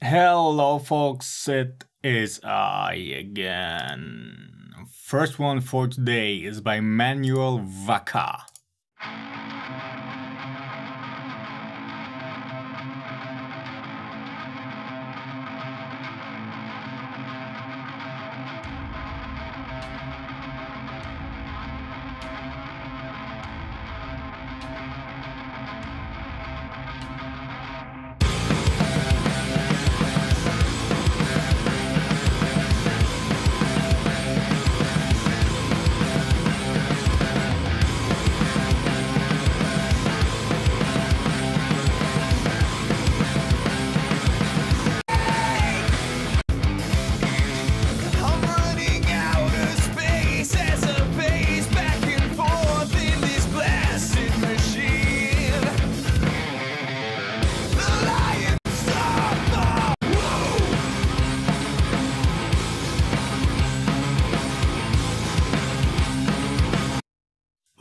Hello folks, it is I again. First one for today is by Manuel Vacca.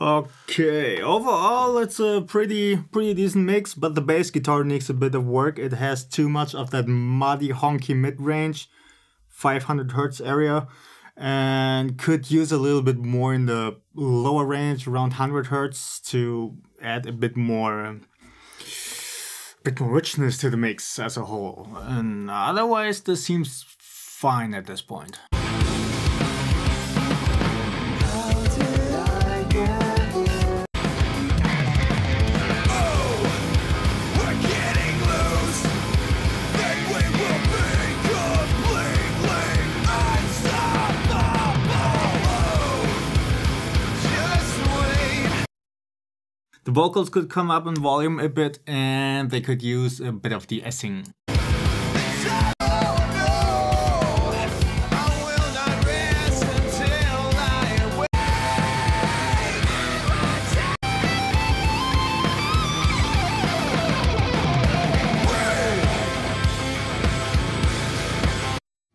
Okay, overall it's a pretty decent mix, but the bass guitar needs a bit of work. It has too much of that muddy honky mid-range, 500 Hz area, and could use a little bit more in the lower range, around 100 Hz, to add a bit more richness to the mix as a whole. And otherwise this seems fine at this point. The vocals could come up in volume a bit, and they could use a bit of de-essing.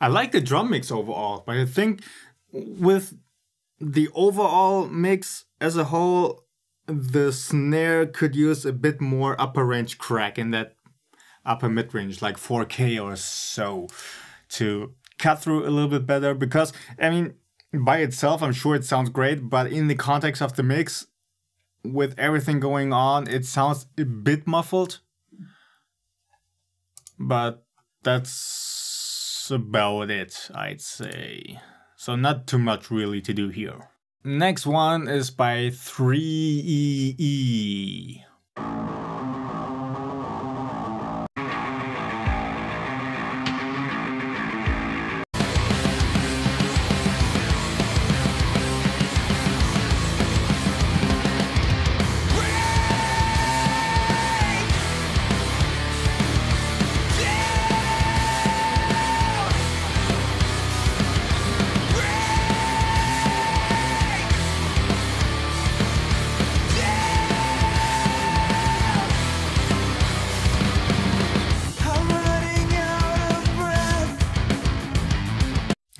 I like the drum mix overall, but I think with the overall mix as a whole, the snare could use a bit more upper range crack in that upper mid range, like 4K or so, to cut through a little bit better. Because, I mean, by itself, I'm sure it sounds great, but in the context of the mix, with everything going on, it sounds a bit muffled. But that's about it, I'd say. So not too much really to do here. Next one is by 3EE.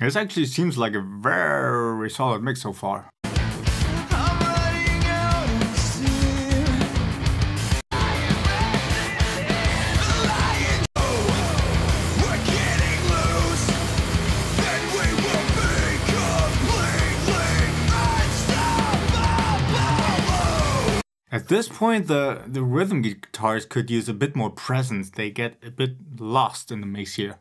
This actually seems like a very solid mix so far. At this point, the rhythm guitars could use a bit more presence. They get a bit lost in the mix here.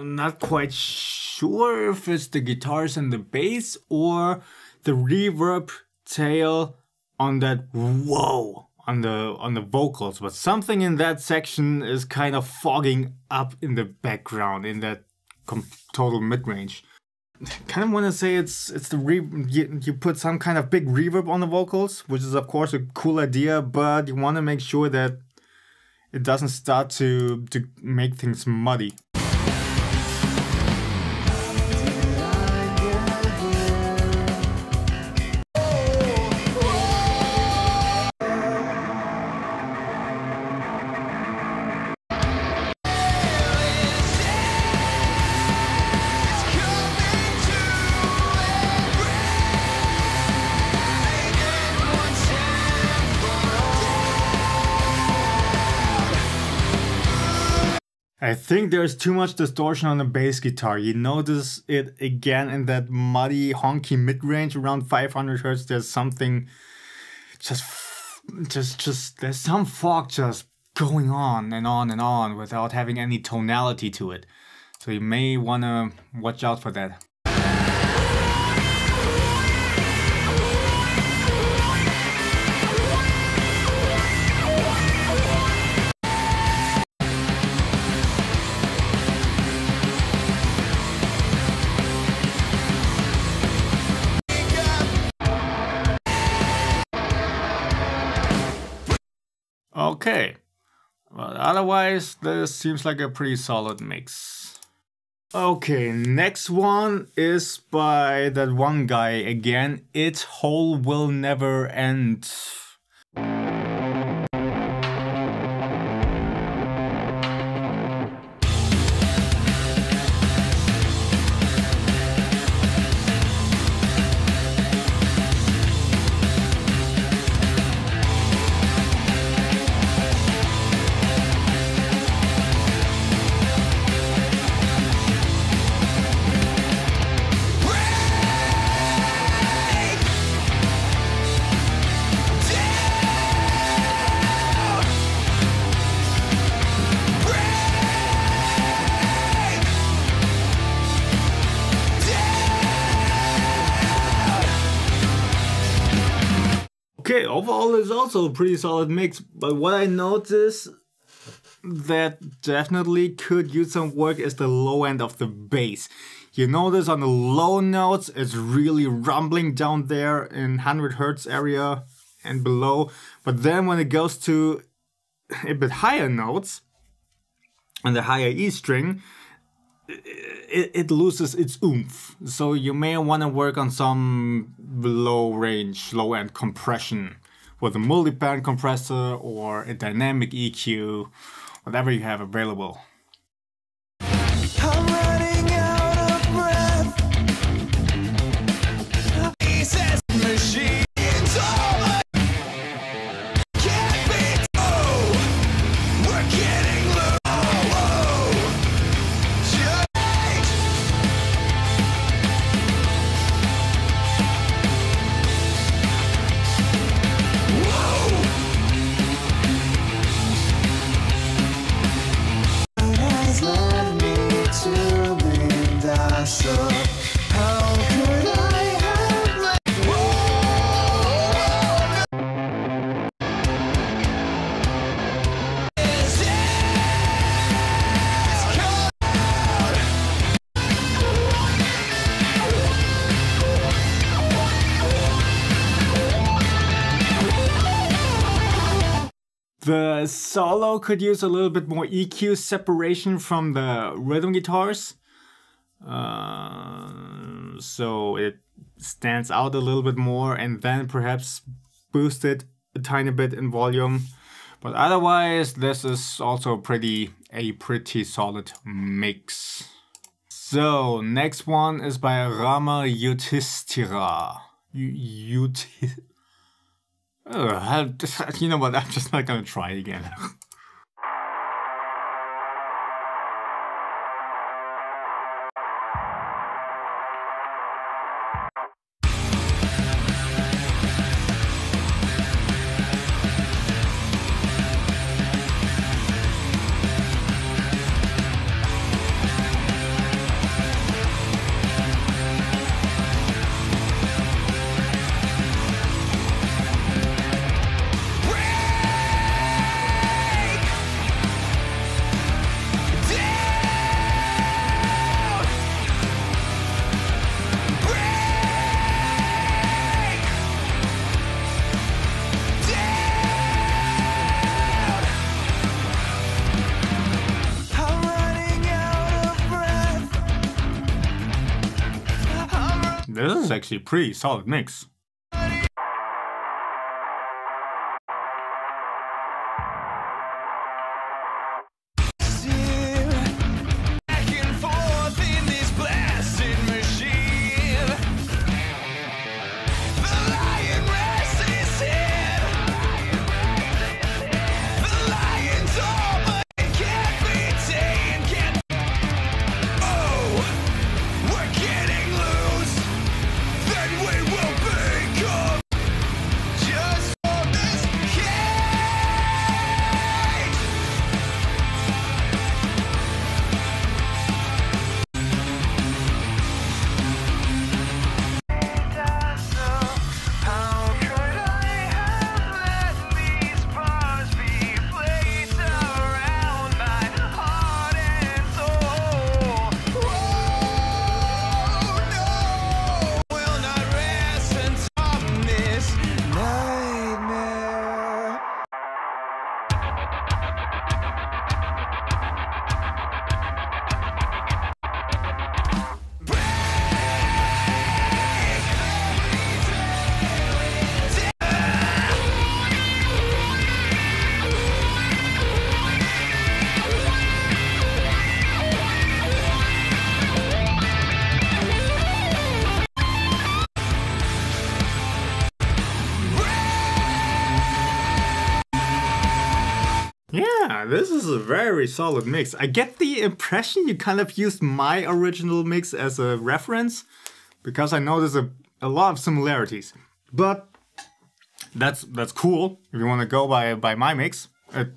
Not quite sure if it's the guitars and the bass or the reverb tail on that whoa on the vocals, but something in that section is kind of fogging up in the background in that total mid-range. kind of want to say it's the you put some kind of big reverb on the vocals, which is of course a cool idea, but you want to make sure that it doesn't start to make things muddy. I think there's too much distortion on the bass guitar. You notice it again in that muddy, honky mid-range around 500 Hz. There's something just there's some fog just going on and on and on without having any tonality to it. So you may want to watch out for that. Okay, but otherwise this seems like a pretty solid mix. Okay, next one is by that one guy again, itholewillneverend. Okay, overall it's also a pretty solid mix, but what I noticed that definitely could use some work is the low end of the bass. You notice on the low notes it's really rumbling down there in 100 Hz area and below, but then when it goes to a bit higher notes and the higher E string, it loses its oomph. So you may want to work on some low range, low end compression with a multi-band compressor or a dynamic EQ, whatever you have available. I'm running out of breath. He says machine. The solo could use a little bit more EQ separation from the rhythm guitars. So it stands out a little bit more, and then perhaps boost it a tiny bit in volume. But otherwise, this is also a pretty solid mix. So next one is by Rama Yudhistira. You know what, I'm just not gonna try again. actually a pretty solid mix. Yeah, this is a very solid mix. I get the impression you kind of used my original mix as a reference, because I know there's a lot of similarities. But that's cool. If you want to go by my mix, it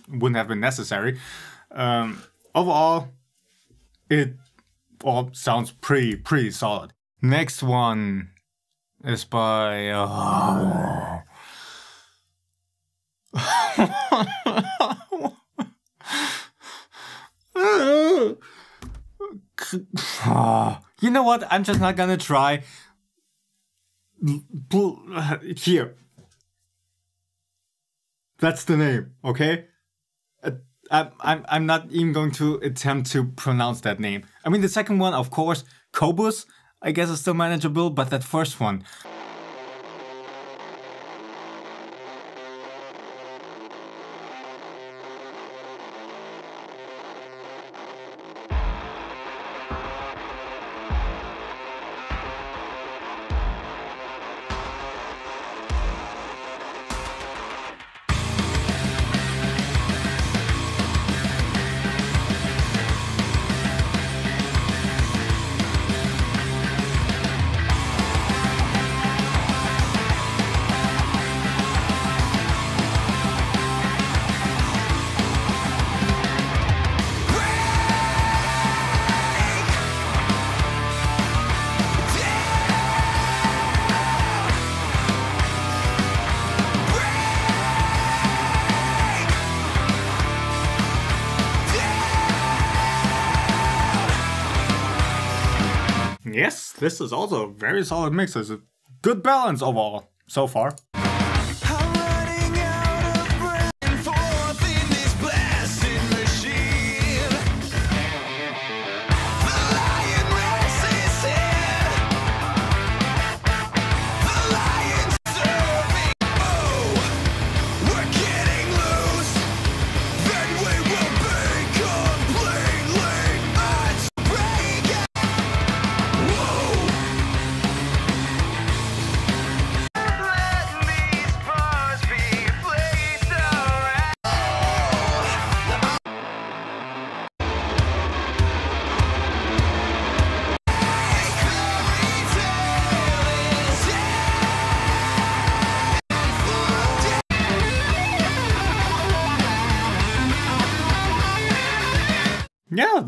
wouldn't have been necessary. Overall, it all sounds pretty solid. Next one is by... You know what? I'm just not gonna try. Here. That's the name, okay? I'm not even going to attempt to pronounce that name. I mean, the second one, of course, Kobus, I guess is still manageable, but that first one... Yes, this is also a very solid mix. It's a good balance overall so far. Yeah,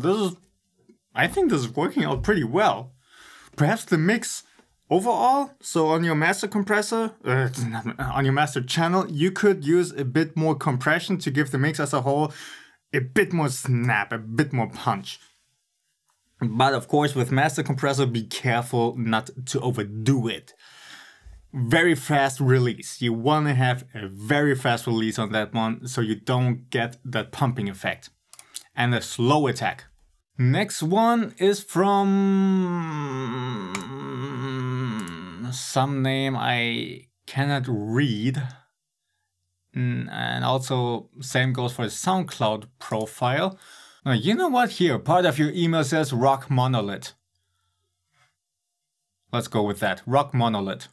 I think this is working out pretty well. Perhaps the mix overall, so on your master compressor, on your master channel, you could use a bit more compression to give the mix as a whole a bit more snap, a bit more punch. But of course, with master compressor, be careful not to overdo it. Very fast release. You want to have a very fast release on that one so you don't get that pumping effect. And a slow attack. Next one is from some name I cannot read. And also same goes for the SoundCloud profile. You know what? Here, part of your email says rockmonolit. Let's go with that. Rockmonolit.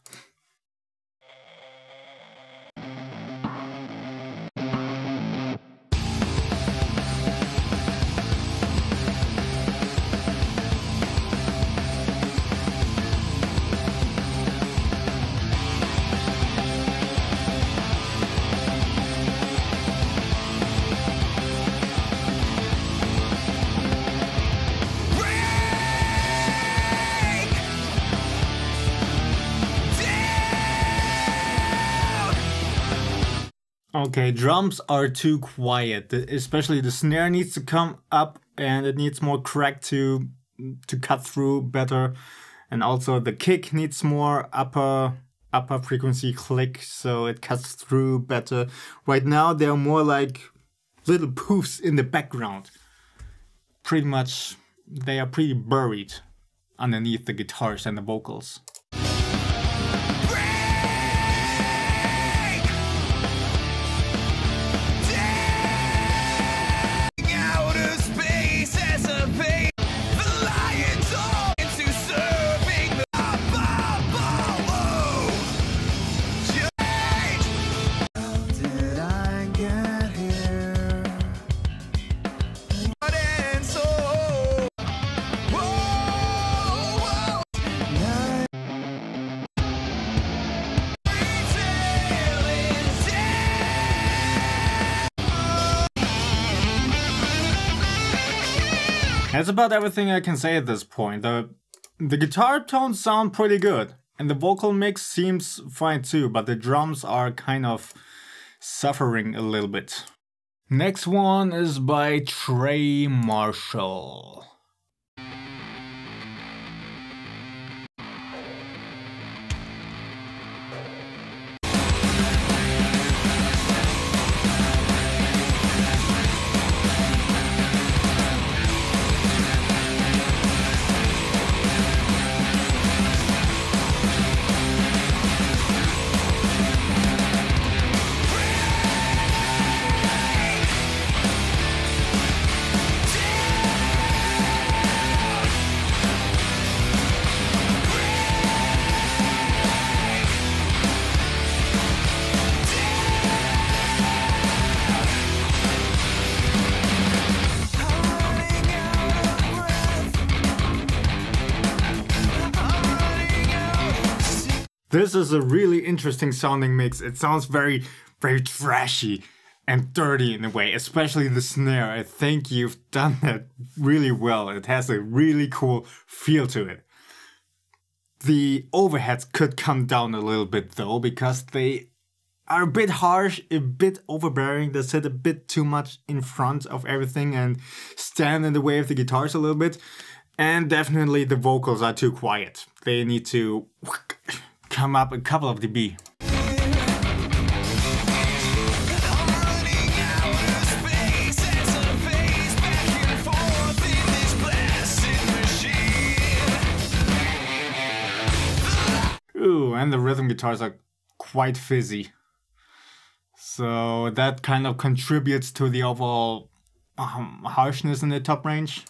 Okay, drums are too quiet, especially the snare needs to come up and it needs more crack to cut through better. And also the kick needs more upper frequency click, so it cuts through better. Right now they're more like little poofs in the background. Pretty much, they are pretty buried underneath the guitars and the vocals. That's about everything I can say at this point. The guitar tones sound pretty good, and the vocal mix seems fine too, but the drums are kind of suffering a little bit. Next one is by Trey Marshall. This is a really interesting sounding mix. It sounds very, very trashy and dirty in a way, especially the snare. I think you've done that really well. It has a really cool feel to it. The overheads could come down a little bit though, because they are a bit harsh, a bit overbearing. They sit a bit too much in front of everything and stand in the way of the guitars a little bit. And definitely the vocals are too quiet. They need to come up a couple of dB. Ooh, and the rhythm guitars are quite fizzy. So that kind of contributes to the overall harshness in the top range.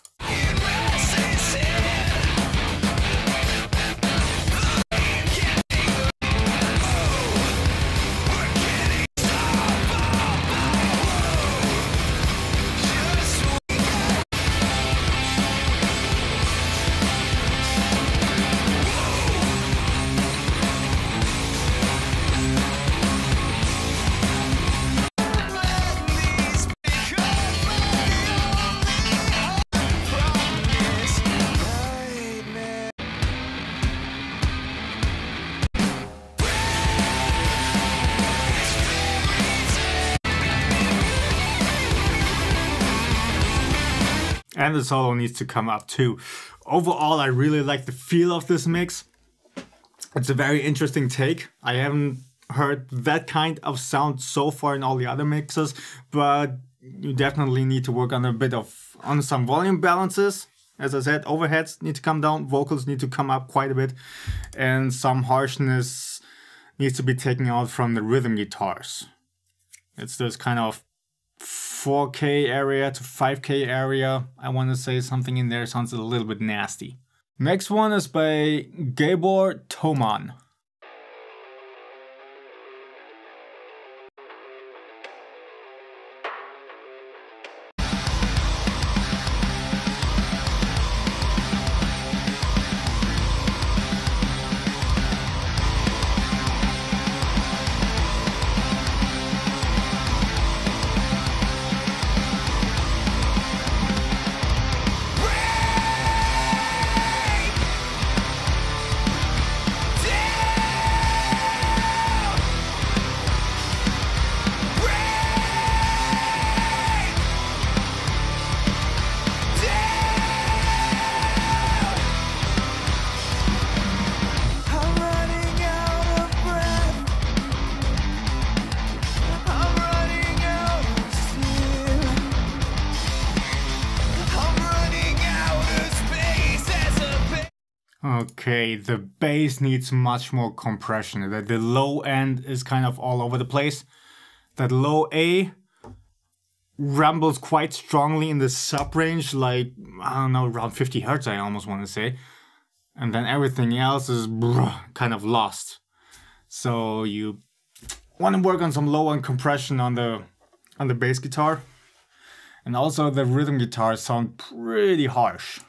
And the solo needs to come up too. Overall, I really like the feel of this mix. It's a very interesting take. I haven't heard that kind of sound so far in all the other mixes, but you definitely need to work on a bit of some volume balances As I said, overheads need to come down, vocals need to come up quite a bit, and some harshness needs to be taken out from the rhythm guitars. It's this kind of 4K area to 5K area. I want to say something in there sounds a little bit nasty. Next one is by Gabor Toman. Okay, the bass needs much more compression. The low end is kind of all over the place. That low A rumbles quite strongly in the sub range, like, I don't know, around 50 Hertz, I almost want to say. And then everything else is kind of lost. So you want to work on some low end compression on the bass guitar. And also the rhythm guitars sound pretty harsh.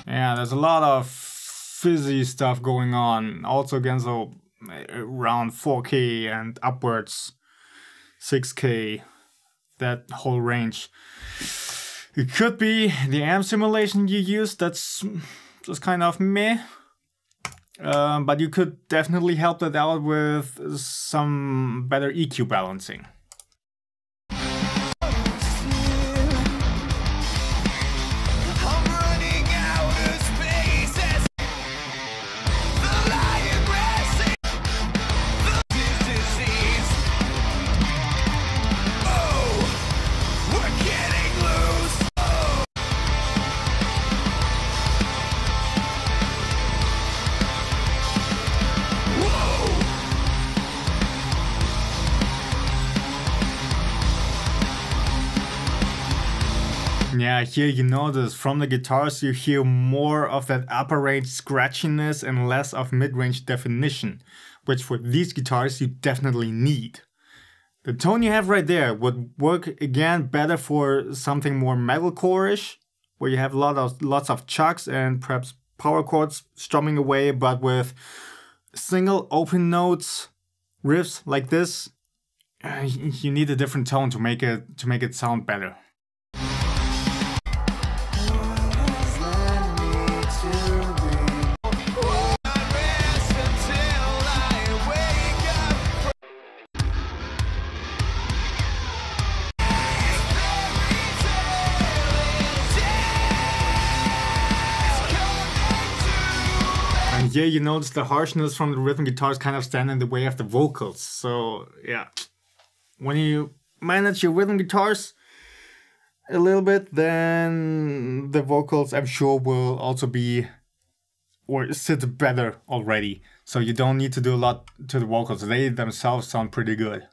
Yeah, there's a lot of fizzy stuff going on. Also against around 4K and upwards 6K, that whole range. It could be the amp simulation you use that's just kind of meh. But you could definitely help that out with some better EQ balancing. Yeah, here you notice from the guitars you hear more of that upper range scratchiness and less of mid-range definition, which for these guitars you definitely need. The tone you have right there would work again better for something more metalcore-ish, where you have lots of chucks and perhaps power chords strumming away, but with single open notes, riffs like this, you need a different tone to make it sound better. Yeah, you notice the harshness from the rhythm guitars kind of stand in the way of the vocals. So yeah, when you manage your rhythm guitars a little bit, then the vocals I'm sure will also be or sit better already. So you don't need to do a lot to the vocals. They themselves sound pretty good.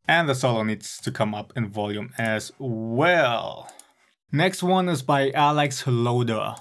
And the solo needs to come up in volume as well. Next one is by Alex Loader.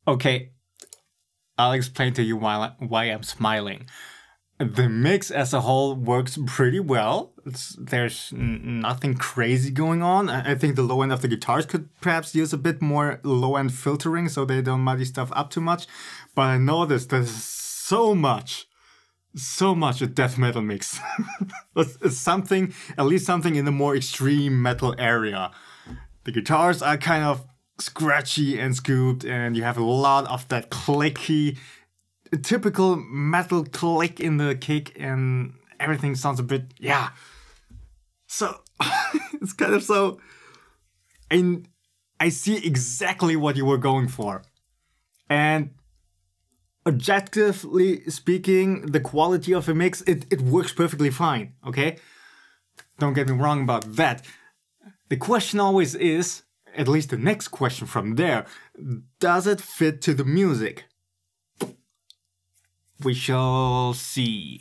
Okay, I'll explain to you why I'm smiling. The mix as a whole works pretty well. There's nothing crazy going on. I think the low end of the guitars could perhaps use a bit more low end filtering so they don't muddy stuff up too much. But I noticed there's so much a death metal mix. It's something, at least something in the more extreme metal area. The guitars are kind of scratchy and scooped, and you have a lot of that clicky, typical metal click in the kick, and everything sounds a bit, So, it's kind of so... And I see exactly what you were going for. And objectively speaking, the quality of a mix, it works perfectly fine, okay? Don't get me wrong about that. The question always is, at least the next question from there, does it fit to the music? We shall see.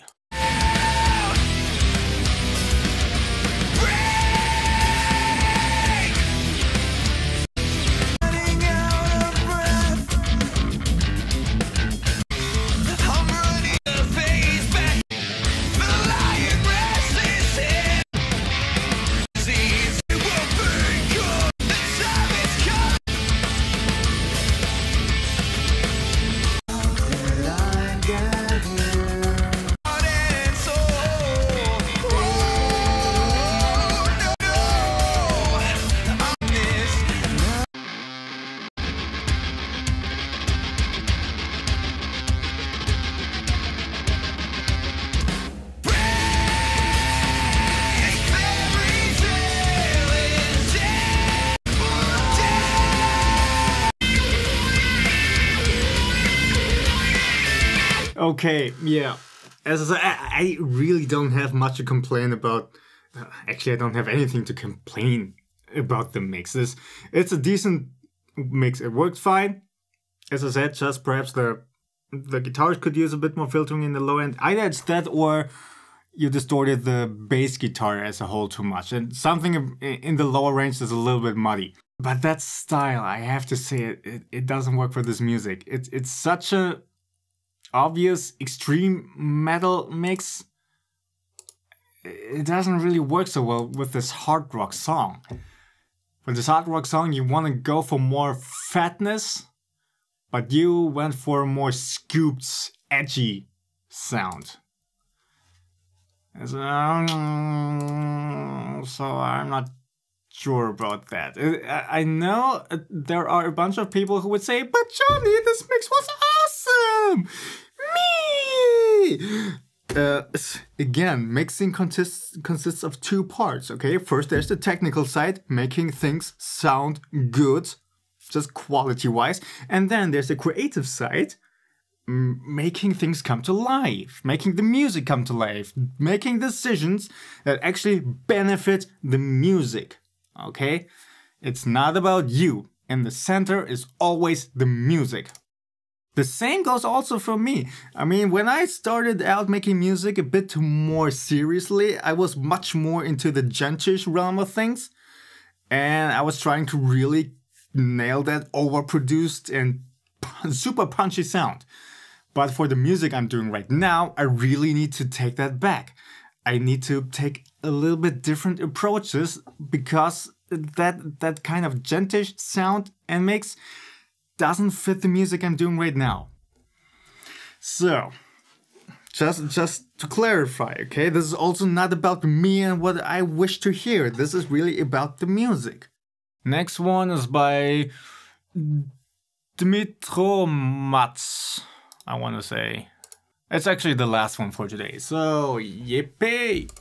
Okay, yeah. As I said, I really don't have much to complain about. Actually, I don't have anything to complain about the mixes. It's a decent mix. It works fine. As I said, just perhaps the guitars could use a bit more filtering in the low end. Either it's that or you distorted the bass guitar as a whole too much. And something in the lower range is a little bit muddy. But that style, I have to say, it doesn't work for this music. It's such a obvious extreme metal mix. It doesn't really work so well with this hard rock song. For this hard rock song, you want to go for more fatness, but you went for a more scooped, edgy sound. So I'm not sure about that. I know there are a bunch of people who would say, but Johnny, this mix was awesome! Me! Again, mixing consists of two parts, okay? First, there's the technical side, making things sound good, just quality-wise. And then there's the creative side, making things come to life, making the music come to life, making decisions that actually benefit the music, okay? It's not about you. In the center is always the music. The same goes also for me. I mean, when I started out making music a bit more seriously, I was much more into the gentish realm of things. And I was trying to really nail that overproduced and super punchy sound. But for the music I'm doing right now, I really need to take that back. I need to take a little bit different approaches because that kind of gentish sound and mix doesn't fit the music I'm doing right now. So, just to clarify, okay, this is also not about me and what I wish to hear. This is really about the music. Next one is by Dmytro Mats, I want to say. It's actually the last one for today, so yippee!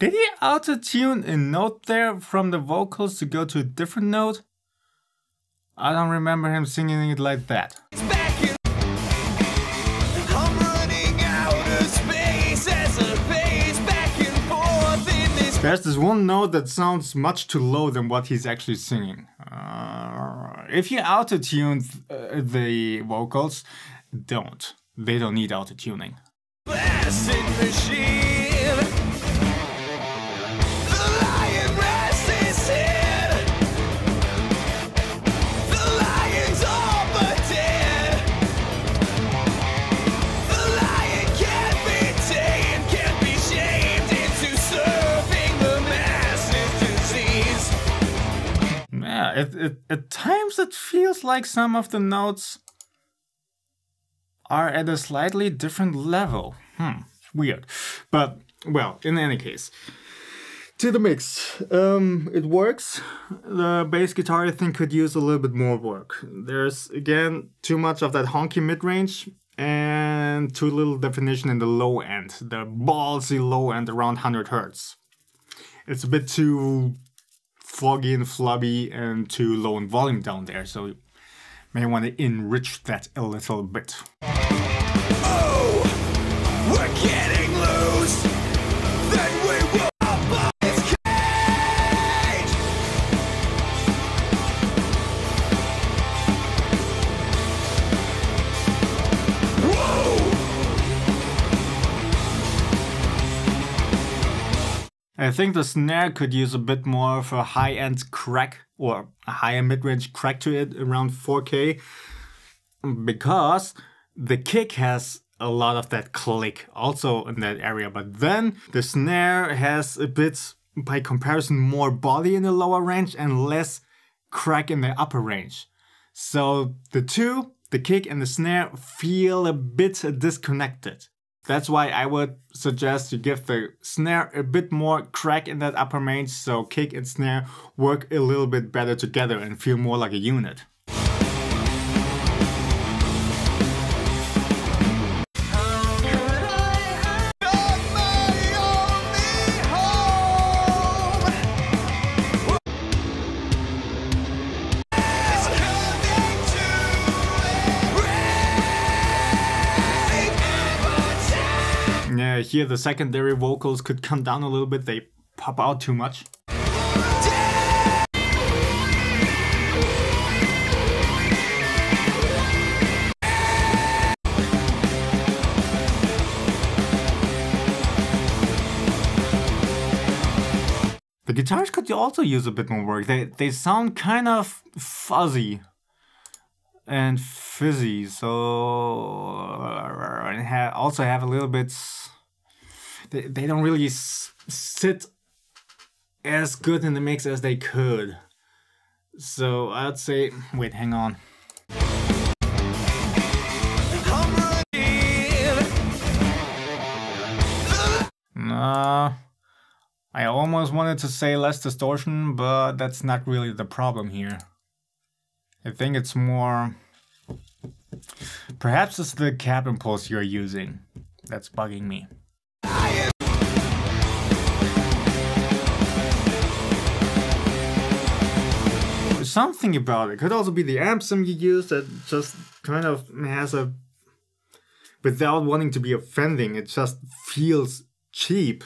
Did he auto-tune a note there from the vocals to go to a different note? I don't remember him singing it like that. There's this one note that sounds much too low than what he's actually singing. If you auto-tune the vocals, don't. They don't need auto-tuning. Blasting machine. The lion rests his head. The lion's all but dead. The lion can't be tamed, can't be shamed into serving the massive disease. Yeah, at times it feels like some of the notes are at a slightly different level. Weird. But, well, in any case. To the mix. It works. The bass guitar I think could use a little bit more work. There's, again, too much of that honky mid-range and too little definition in the low end. The ballsy low end around 100 Hz. It's a bit too foggy and flubby and too low in volume down there, so you may want to enrich that a little bit. Oh, we're getting loose. Then we will up its cage. Whoa! I think the snare could use a bit more of a high-end crack or a higher mid-range crack to it around 4K, because the kick has a lot of that click also in that area, but then the snare has a bit, by comparison, more body in the lower range and less crack in the upper range. So the two, the kick and the snare, feel a bit disconnected. That's why I would suggest you give the snare a bit more crack in that upper range, so kick and snare work a little bit better together and feel more like a unit. Yeah, here the secondary vocals could come down a little bit, they pop out too much. The guitars could also use a bit more work. They sound kind of fuzzy and fizzy, so also have a little bit. They don't really sit as good in the mix as they could. So I'd say, wait, hang on. I almost wanted to say less distortion, but that's not really the problem here. I think it's more... Perhaps it's the cap impulse you're using that's bugging me. There's something about it. Could also be the amp sim you use that just kind of has a... Without wanting to be offending, it just feels cheap.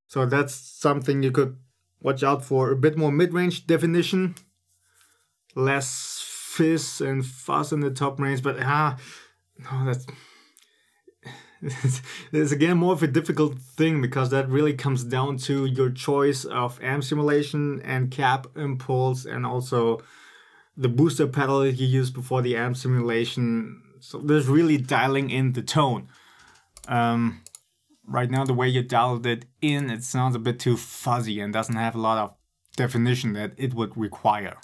So that's something you could watch out for. A bit more mid-range definition. Less fizz and fuzz in the top range, but no, that's... It's again more of a difficult thing, because that really comes down to your choice of amp simulation and cap impulse, and also the booster pedal that you use before the amp simulation. So there's really dialing in the tone. Right now, the way you dialed it in, it sounds a bit too fuzzy and doesn't have a lot of definition that it would require.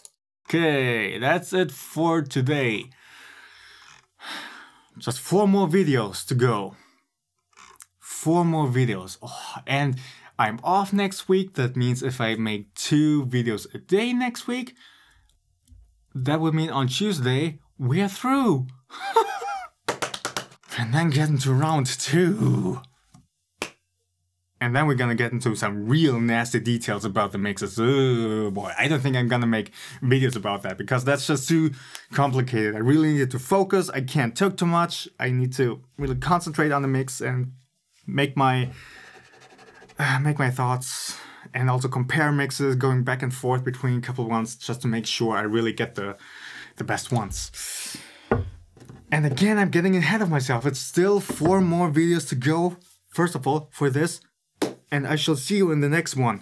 Okay, that's it for today. Just 4 more videos to go. 4 more videos. Oh, and I'm off next week. That means if I make 2 videos a day next week, that would mean on Tuesday we're through. And then get into round 2. And then we're gonna get into some real nasty details about the mixes. Oh boy, I don't think I'm gonna make videos about that because that's just too complicated. I really need to focus. I can't talk too much. I need to really concentrate on the mix and make my thoughts, and also compare mixes, going back and forth between a couple ones just to make sure I really get the best ones. And again, I'm getting ahead of myself. It's still 4 more videos to go, first of all, for this. And I shall see you in the next one.